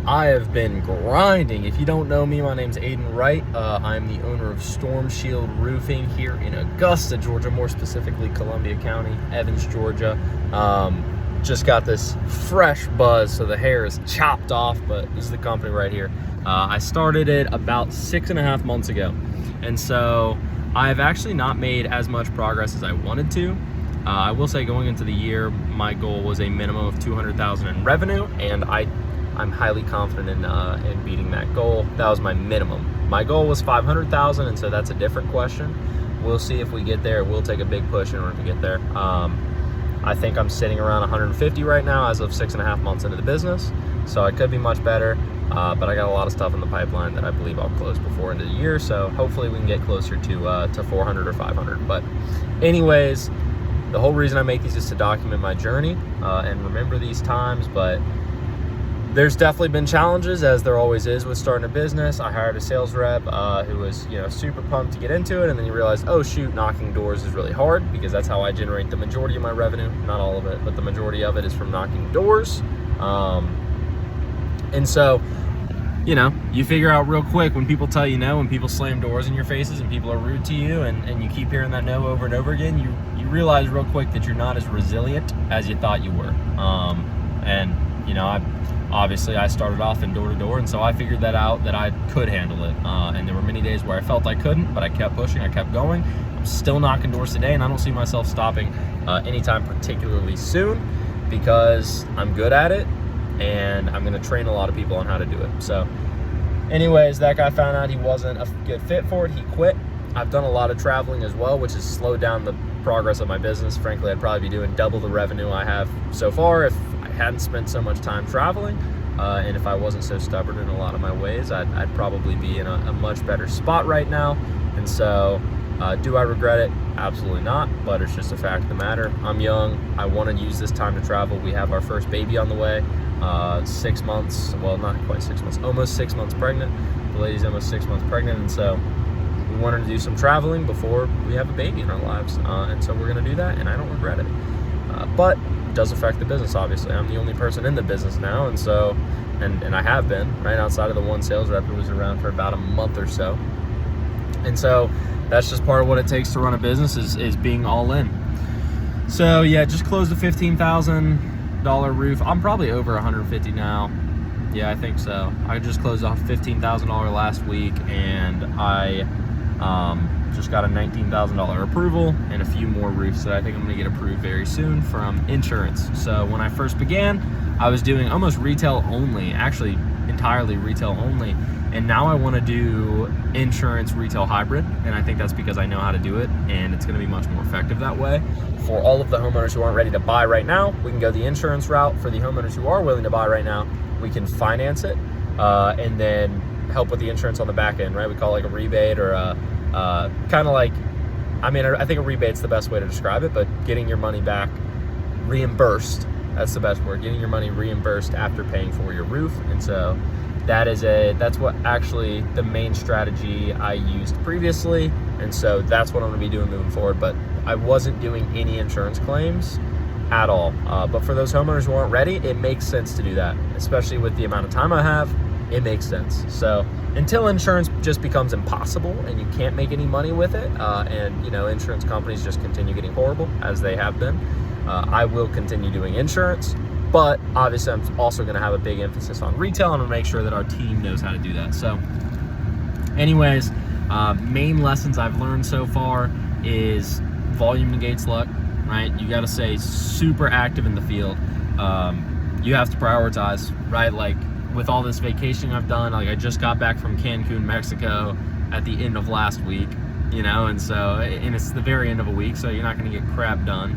I have been grinding. If you don't know me, my name's Aiden Wright. I'm the owner of Storm Shield Roofing here in Augusta, Georgia, more specifically Columbia County, Evans, Georgia. Just got this fresh buzz, so the hair is chopped off, but this is the company right here. I started it about 6.5 months ago, and so I've actually not made as much progress as I wanted to. I will say going into the year, my goal was a minimum of $200,000 in revenue, and I'm highly confident in beating that goal. That was my minimum. My goal was $500,000, and so that's a different question. We'll see if we get there. We'll take a big push in order to get there. I think I'm sitting around 150 right now as of 6.5 months into the business, so I could be much better, but I got a lot of stuff in the pipeline that I believe I'll close before end of the year, so hopefully we can get closer to 400 or 500. But anyways, the whole reason I make these is to document my journey and remember these times, but there's definitely been challenges, as there always is with starting a business. I hired a sales rep who was, super pumped to get into it, and then you realize, oh shoot, knocking doors is really hard, because that's how I generate the majority of my revenue. Not all of it, but the majority of it is from knocking doors. And so, you figure out real quick when people tell you no, when people slam doors in your faces and people are rude to you, and you keep hearing that no over and over again, you realize real quick that you're not as resilient as you thought you were. Obviously I started off in door to door, and so I figured that out, that I could handle it. And there were many days where I felt I couldn't, but I kept pushing, I kept going. I'm still knocking doors today, and I don't see myself stopping anytime particularly soon, because I'm good at it, and I'm gonna train a lot of people on how to do it. So anyways, that guy found out he wasn't a good fit for it. He quit. I've done a lot of traveling as well, which has slowed down the progress of my business. Frankly, I'd probably be doing double the revenue I have so far if I hadn't spent so much time traveling, and if I wasn't so stubborn in a lot of my ways, I'd probably be in a much better spot right now. And so do I regret it? Absolutely not, but it's just a fact of the matter. I'm young. I want to use this time to travel. We have our first baby on the way, 6 months, well, not quite 6 months, almost 6 months pregnant. The lady's almost 6 months pregnant, and so we wanted to do some traveling before we have a baby in our lives, and so we're going to do that, and I don't regret it. But it does affect the business, obviously. I'm the only person in the business now, and so, and I have been, right, outside of the one sales rep who was around for about a month or so. And so that's just part of what it takes to run a business, is being all in. So yeah, just closed a $15,000 roof. I'm probably over 150 now. Yeah, I think so. I just closed off $15,000 last week, and I just got a $19,000 approval and a few more roofs that I think I'm gonna get approved very soon from insurance. So when I first began, I was doing almost retail only, actually entirely retail only. And now I wanna do insurance retail hybrid. And I think that's because I know how to do it, and it's gonna be much more effective that way. For all of the homeowners who aren't ready to buy right now, we can go the insurance route. For the homeowners who are willing to buy right now, we can finance it and then help with the insurance on the back end, right? We call it like a rebate, or kind of like, I think a rebate's the best way to describe it, but getting your money back reimbursed, that's the best word, getting your money reimbursed after paying for your roof. And so that's what actually the main strategy I used previously, and so that's what I'm gonna be doing moving forward. But I wasn't doing any insurance claims at all. But for those homeowners who aren't ready, it makes sense to do that, especially with the amount of time I have. It makes sense. So until insurance just becomes impossible and you can't make any money with it, and insurance companies just continue getting horrible as they have been, I will continue doing insurance. But obviously I'm also going to have a big emphasis on retail, and I'll make sure that our team knows how to do that. So anyways, main lessons I've learned so far is volume negates luck, right? You got to stay super active in the field. You have to prioritize, right? Like, with all this vacation I've done, like I just got back from Cancun, Mexico at the end of last week, and it's the very end of a week, so you're not going to get crap done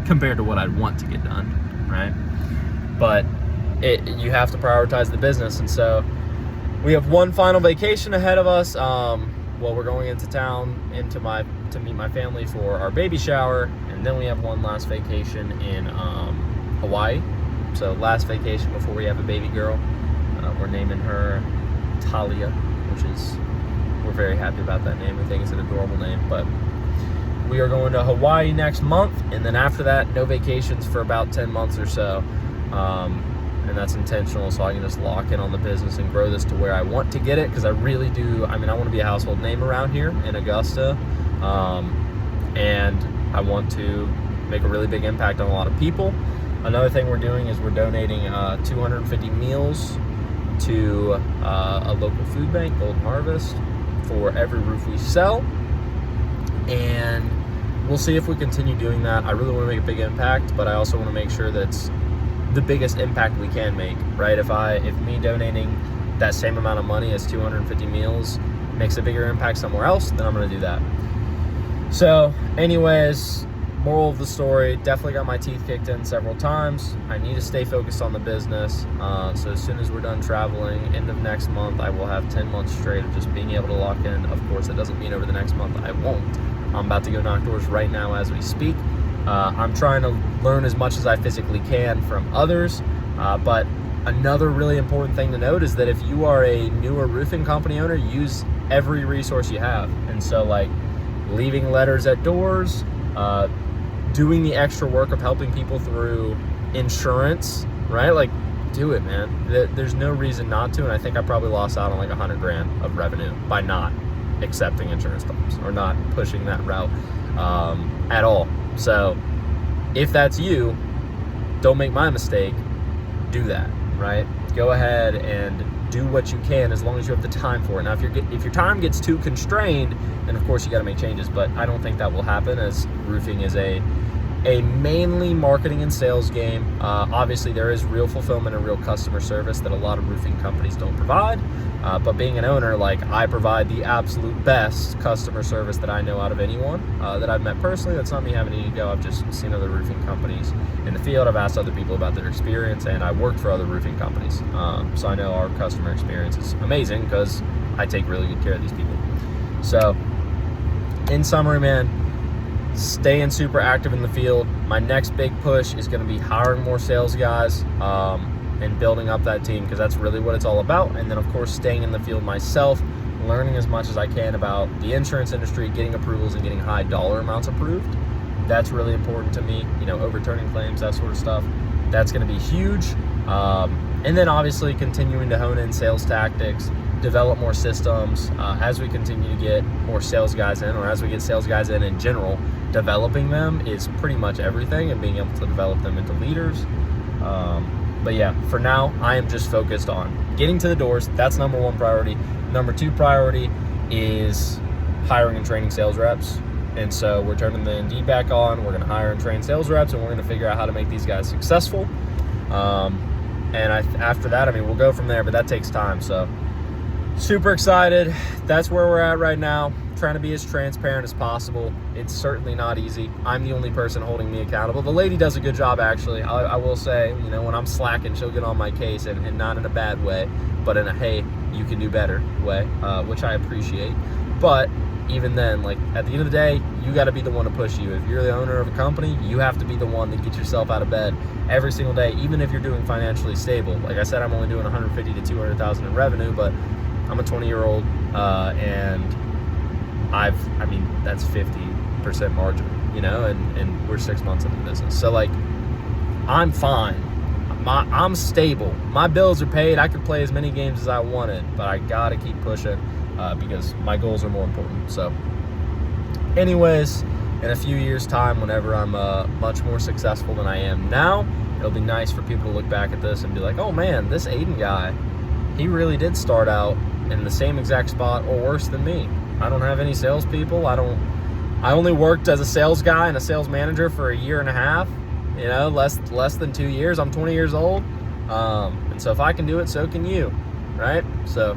compared to what I'd want to get done, right? But you have to prioritize the business, and so we have one final vacation ahead of us. We're going into town to meet my family for our baby shower, and then we have one last vacation in Hawaii. So last vacation before we have a baby girl. We're naming her Talia, we're very happy about that name. We think it's an adorable name. But we are going to Hawaii next month, and then after that, no vacations for about 10 months or so. and that's intentional, so I can just lock in on the business and grow this to where I want to get it, because I really do. I mean, I want to be a household name around here in Augusta, and I want to make a really big impact on a lot of people. Another thing we're doing is we're donating 250 meals to a local food bank, Golden Harvest, for every roof we sell, and we'll see if we continue doing that. I really want to make a big impact, but I also want to make sure that it's the biggest impact we can make, right? If me donating that same amount of money as 250 meals makes a bigger impact somewhere else, then I'm going to do that. So anyways, moral of the story, definitely got my teeth kicked in several times. I need to stay focused on the business. So as soon as we're done traveling, end of next month, I will have 10 months straight of just being able to lock in. Of course, that doesn't mean over the next month I won't. I'm about to go knock doors right now as we speak. I'm trying to learn as much as I physically can from others. But another really important thing to note is that if you are a newer roofing company owner, use every resource you have. And so like leaving letters at doors, doing the extra work of helping people through insurance, right? Like, do it, man. There's no reason not to, and I think I probably lost out on like $100,000 of revenue by not accepting insurance claims or not pushing that route at all. So if that's you, don't make my mistake. Do that, right? Go ahead and do what you can as long as you have the time for it. Now, if your time gets too constrained, then of course you got to make changes, but I don't think that will happen, as roofing is a mainly marketing and sales game. Obviously there is real fulfillment and real customer service that a lot of roofing companies don't provide, but being an owner, like, I provide the absolute best customer service that I know out of anyone that I've met personally. That's not me having any ego. I've just seen other roofing companies in the field. I've asked other people about their experience, and I worked for other roofing companies, so I know our customer experience is amazing because I take really good care of these people. So in summary, man, staying super active in the field. My next big push is going to be hiring more sales guys and building up that team, because that's really what it's all about. And then of course staying in the field myself, learning as much as I can about the insurance industry, getting approvals and getting high dollar amounts approved. That's really important to me, overturning claims, that sort of stuff. That's going to be huge. And then obviously continuing to hone in sales tactics, develop more systems as we continue to get more sales guys in, or as we get sales guys in general. Developing them is pretty much everything, and being able to develop them into leaders. But yeah, for now, I am just focused on getting to the doors. That's number one priority. Number two priority is hiring and training sales reps. And so we're turning the Indeed back on. We're going to hire and train sales reps, and we're going to figure out how to make these guys successful. After that, we'll go from there, but that takes time. So super excited. That's where we're at right now. Trying to be as transparent as possible. It's certainly not easy. I'm the only person holding me accountable. The lady does a good job, actually. I will say, when I'm slacking, she'll get on my case, and not in a bad way, but in a, hey, you can do better way, which I appreciate. But even then, like, at the end of the day, you got to be the one to push you. If you're the owner of a company, you have to be the one to get yourself out of bed every single day, even if you're doing financially stable. Like I said, I'm only doing 150 to 200,000 in revenue, but I'm a 20-year-old, and that's 50% margin, and we're 6 months into the business. So like, I'm fine. I'm stable. My bills are paid. I could play as many games as I wanted, but I got to keep pushing because my goals are more important. So anyways, in a few years' time, whenever I'm much more successful than I am now, it'll be nice for people to look back at this and be like, oh man, this Aiden guy, he really did start out in the same exact spot or worse than me. I don't have any salespeople. I only worked as a sales guy and a sales manager for a year and a half, less than 2 years. I'm 20 years old. And so if I can do it, so can you, right? So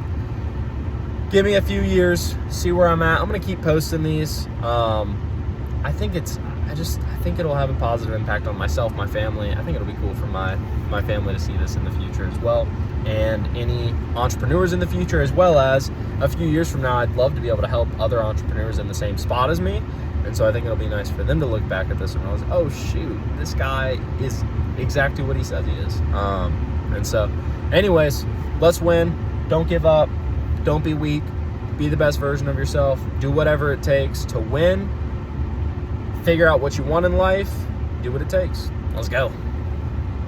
give me a few years, see where I'm at. I'm going to keep posting these. I think it'll have a positive impact on myself, my family. I think it'll be cool for my family to see this in the future as well. And any entrepreneurs in the future, as well as a few years from now, I'd love to be able to help other entrepreneurs in the same spot as me. And so I think it'll be nice for them to look back at this and realize, oh shoot, this guy is exactly what he says he is. And so anyways, let's win. Don't give up. Don't be weak. Be the best version of yourself. Do whatever it takes to win. Figure out what you want in life. Do what it takes. Let's go.